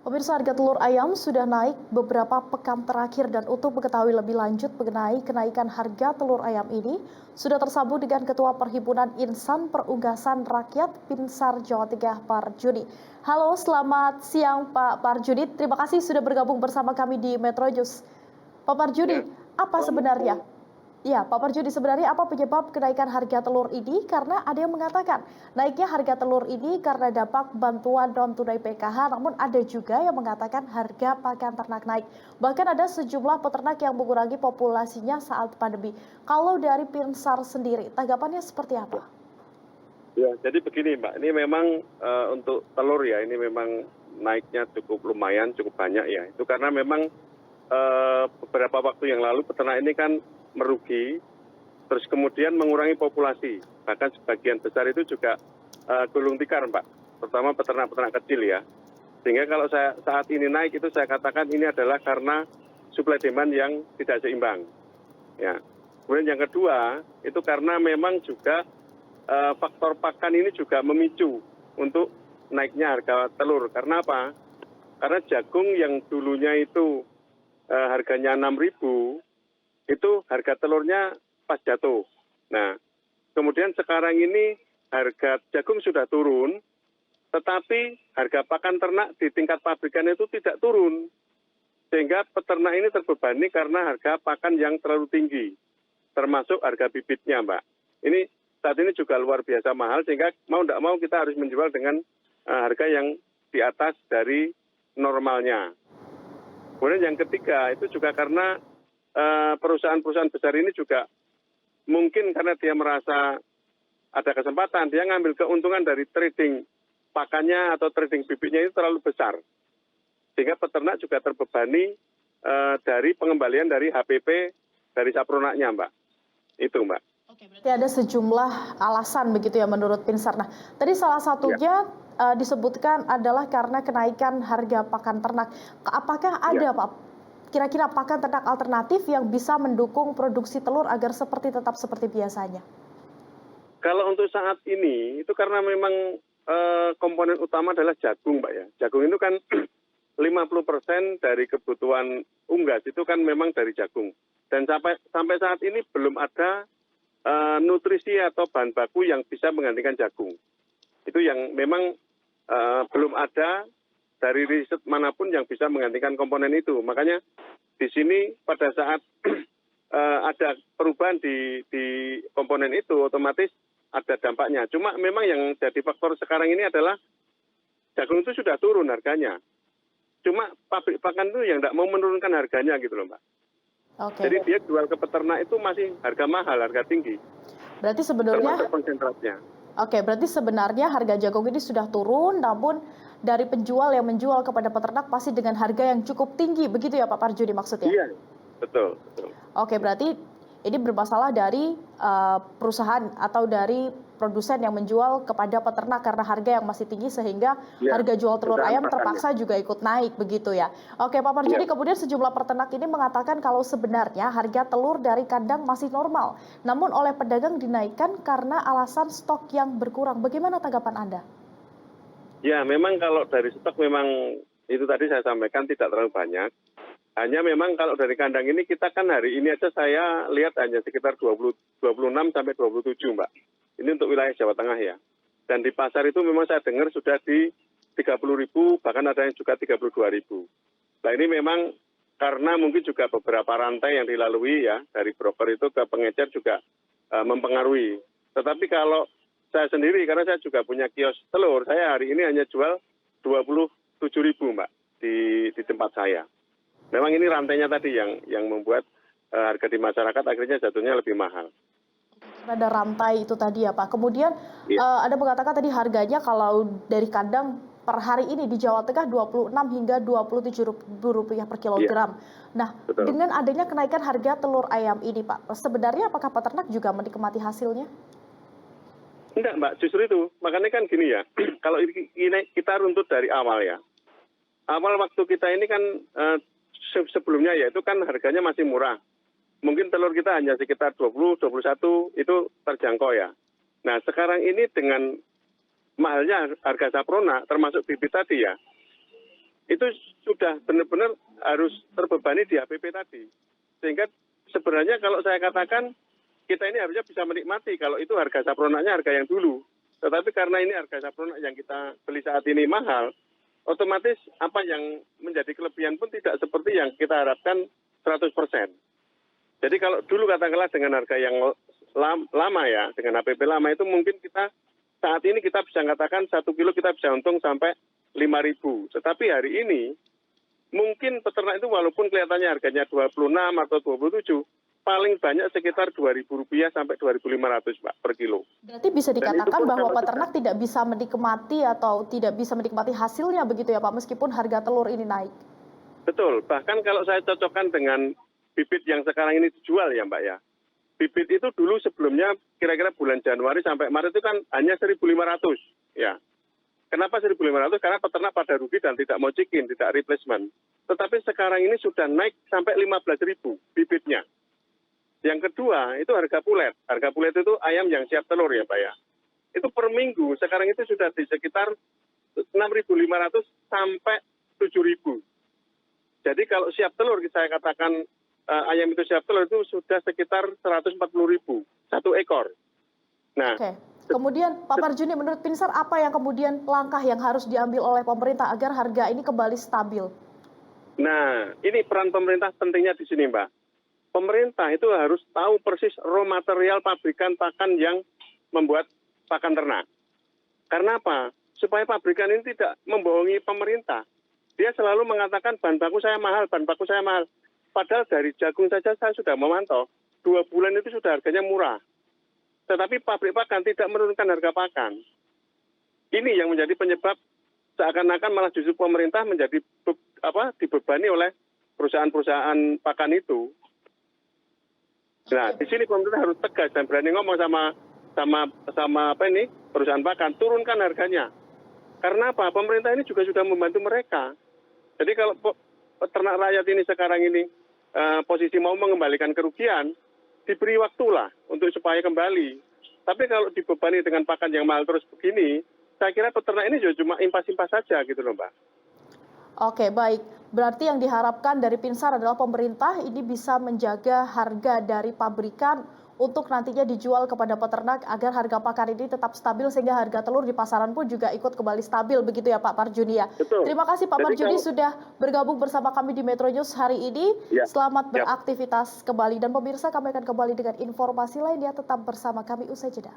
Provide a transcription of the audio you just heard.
Pemirsa, harga telur ayam sudah naik beberapa pekan terakhir dan untuk mengetahui lebih lanjut mengenai kenaikan harga telur ayam ini, sudah tersambung dengan Ketua Perhimpunan Insan Perunggasan Rakyat Pinsar Jawa Tengah, Parjudi. Halo, selamat siang Pak Parjudi. Terima kasih sudah bergabung bersama kami di Metro News. Pak Parjudi, Ya, apa selamat sebenarnya? siang. Ya, Pak Parjudi, sebenarnya apa penyebab kenaikan harga telur ini? Karena ada yang mengatakan naiknya harga telur ini karena dampak bantuan non-tunai PKH, namun ada juga yang mengatakan harga pakan ternak naik. Bahkan ada sejumlah peternak yang mengurangi populasinya saat pandemi. Kalau dari Pinsar sendiri, tanggapannya seperti apa? Ya, jadi begini Mbak, ini memang untuk telur ya, ini memang naiknya cukup lumayan, cukup banyak ya. Itu karena memang beberapa waktu yang lalu peternak ini kan merugi, terus kemudian mengurangi populasi. Bahkan sebagian besar itu juga gulung tikar Mbak, terutama peternak-peternak kecil ya. Sehingga kalau saat ini naik itu saya katakan ini adalah karena supply demand yang tidak seimbang. Ya. Kemudian yang kedua, itu karena memang juga faktor pakan ini juga memicu untuk naiknya harga telur. Karena apa? Karena jagung yang dulunya itu harganya 6.000, itu harga telurnya pas jatuh. Nah, kemudian sekarang ini harga jagung sudah turun, tetapi harga pakan ternak di tingkat pabrikan itu tidak turun. Sehingga peternak ini terbebani karena harga pakan yang terlalu tinggi, termasuk harga bibitnya, Mbak. Ini saat ini juga luar biasa mahal, sehingga mau tidak mau kita harus menjual dengan harga yang di atas dari normalnya. Kemudian yang ketiga, itu juga karena perusahaan-perusahaan besar ini juga mungkin karena dia merasa ada kesempatan, dia ngambil keuntungan dari trading pakannya atau trading bibitnya itu terlalu besar. Sehingga peternak juga terbebani dari pengembalian dari HPP dari sapronaknya, Mbak. Itu, Mbak. Oke, berarti ada sejumlah alasan begitu ya menurut Pinsar. Nah, tadi salah Ya, satunya disebutkan adalah karena kenaikan harga pakan ternak. Apakah ya. ada Pak kira-kira pakan ternak alternatif yang bisa mendukung produksi telur agar seperti seperti biasanya? Kalau untuk saat ini, itu karena memang komponen utama adalah jagung, Mbak ya. Jagung itu kan 50% dari kebutuhan unggas itu kan memang dari jagung. Dan sampai saat ini belum ada nutrisi atau bahan baku yang bisa menggantikan jagung. Itu yang memang belum ada dari riset manapun yang bisa menggantikan komponen itu. Makanya di sini pada saat ada perubahan di komponen itu, otomatis ada dampaknya. Cuma memang yang jadi faktor sekarang ini adalah jagung itu sudah turun harganya. Cuma pabrik pakan itu yang tidak mau menurunkan harganya gitu loh, Mbak. Oke. Jadi dia jual ke peternak itu masih harga mahal, harga tinggi, Berarti sebenarnya termasuk konsentratnya. berarti sebenarnya harga jagung ini sudah turun, namun dari penjual yang menjual kepada peternak pasti dengan harga yang cukup tinggi, begitu ya Pak Parjudi maksudnya? Iya, betul, betul. Oke, berarti ini bermasalah dari perusahaan atau dari produsen yang menjual kepada peternak karena harga yang masih tinggi sehingga Iya, harga jual telur perusahaan ayam pakannya. terpaksa juga ikut naik begitu ya. Oke, Pak Iya. Parjudi, kemudian sejumlah peternak ini mengatakan kalau sebenarnya harga telur dari kandang masih normal, namun oleh pedagang dinaikkan karena alasan stok yang berkurang. Bagaimana tanggapan Anda? Ya, memang kalau dari stok memang itu tadi saya sampaikan tidak terlalu banyak. Hanya memang kalau dari kandang ini kita kan hari ini aja saya lihat hanya sekitar 26 sampai 27, Mbak. Ini untuk wilayah Jawa Tengah ya. Dan di pasar itu memang saya dengar sudah di 30.000, bahkan ada yang juga 32.000. Nah ini memang karena mungkin juga beberapa rantai yang dilalui ya, dari broker itu ke pengecer juga mempengaruhi. Tetapi kalau saya sendiri, karena saya juga punya kios telur, saya hari ini hanya jual 27.000, Mbak, di tempat saya. Memang ini rantainya tadi yang membuat harga di masyarakat akhirnya jatuhnya lebih mahal. Ada rantai itu tadi ya Pak. Kemudian Iya, ada mengatakan tadi harganya kalau dari kandang per hari ini di Jawa Tengah 26 hingga Rp27.000 per iya, kilogram. Nah, betul. dengan adanya kenaikan harga telur ayam ini Pak, sebenarnya apakah peternak juga menikmati hasilnya? Enggak, Mbak, justru itu. Makanya kan gini ya, kalau ini kita runtut dari awal ya. Awal waktu kita ini kan sebelumnya ya itu kan harganya masih murah. Mungkin telur kita hanya sekitar 20, 21 itu terjangkau ya. Nah, sekarang ini dengan mahalnya harga saprona termasuk bibit tadi ya. itu sudah benar-benar harus terbebani di HPP tadi. Sehingga sebenarnya kalau saya katakan kita ini harusnya bisa menikmati kalau itu harga sapronaknya harga yang dulu. Tetapi karena ini harga sapronak yang kita beli saat ini mahal, otomatis apa yang menjadi kelebihan pun tidak seperti yang kita harapkan 100%. Jadi kalau dulu katakanlah dengan harga yang lama ya, dengan HPP lama itu mungkin kita saat ini kita bisa katakan 1 kilo kita bisa untung sampai 5.000. Tetapi hari ini mungkin peternak itu walaupun kelihatannya harganya 26 atau 27, paling banyak sekitar Rp2.000 sampai Rp2.500 Pak per kilo. Berarti bisa Dan itu dikatakan pun bahwa kalau peternak tidak bisa menikmati atau tidak bisa menikmati hasilnya begitu ya Pak, meskipun harga telur ini naik. Betul, bahkan kalau saya cocokkan dengan bibit yang sekarang ini dijual ya Mbak ya. Bibit itu dulu sebelumnya kira-kira bulan Januari sampai Maret itu kan hanya 1.500 ya. Kenapa 1.500? Karena peternak pada rugi dan tidak mau chicken, tidak replacement. Tetapi sekarang ini sudah naik sampai 15.000 bibitnya. Yang kedua, itu harga pulet. Harga pulet itu ayam yang siap telur ya Pak ya. Itu per minggu, sekarang itu sudah di sekitar 6.500 sampai 7.000. Jadi kalau siap telur, saya katakan ayam itu siap telur itu sudah sekitar 140.000, satu ekor. Nah, Oke. Kemudian Pak Marjuni, menurut Pinsar apa yang kemudian langkah yang harus diambil oleh pemerintah agar harga ini kembali stabil? Nah, ini peran pemerintah pentingnya di sini Mbak. Pemerintah itu harus tahu persis raw material pabrikan pakan yang membuat pakan ternak. Karena apa? Supaya pabrikan ini tidak membohongi pemerintah. Dia selalu mengatakan bahan baku saya mahal, bahan baku saya mahal. Padahal dari jagung saja saya sudah memantau, 2 bulan itu sudah harganya murah. Tetapi pabrik pakan tidak menurunkan harga pakan. Ini yang menjadi penyebab seakan-akan malah justru pemerintah menjadi dibebani oleh perusahaan-perusahaan pakan itu. Nah, di sini pemerintah harus tegas dan berani ngomong sama perusahaan pakan, turunkan harganya. Karena apa? Pemerintah ini juga sudah membantu mereka. Jadi kalau peternak rakyat ini sekarang ini posisi mau mengembalikan kerugian, diberi waktulah untuk supaya kembali. Tapi kalau dibebani dengan pakan yang mahal terus begini, saya kira peternak ini cuma impas-impas saja gitu loh Mbak. Oke, baik. Berarti yang diharapkan dari Pinsar adalah pemerintah ini bisa menjaga harga dari pabrikan untuk nantinya dijual kepada peternak agar harga pakan ini tetap stabil sehingga harga telur di pasaran pun juga ikut kembali stabil begitu ya Pak Marjuni ya. Betul. Terima kasih Pak Marjuni sudah bergabung bersama kami di Metro News hari ini. Ya. Selamat beraktivitas kembali dan pemirsa kami akan kembali dengan informasi lainnya, tetap bersama kami usai jeda.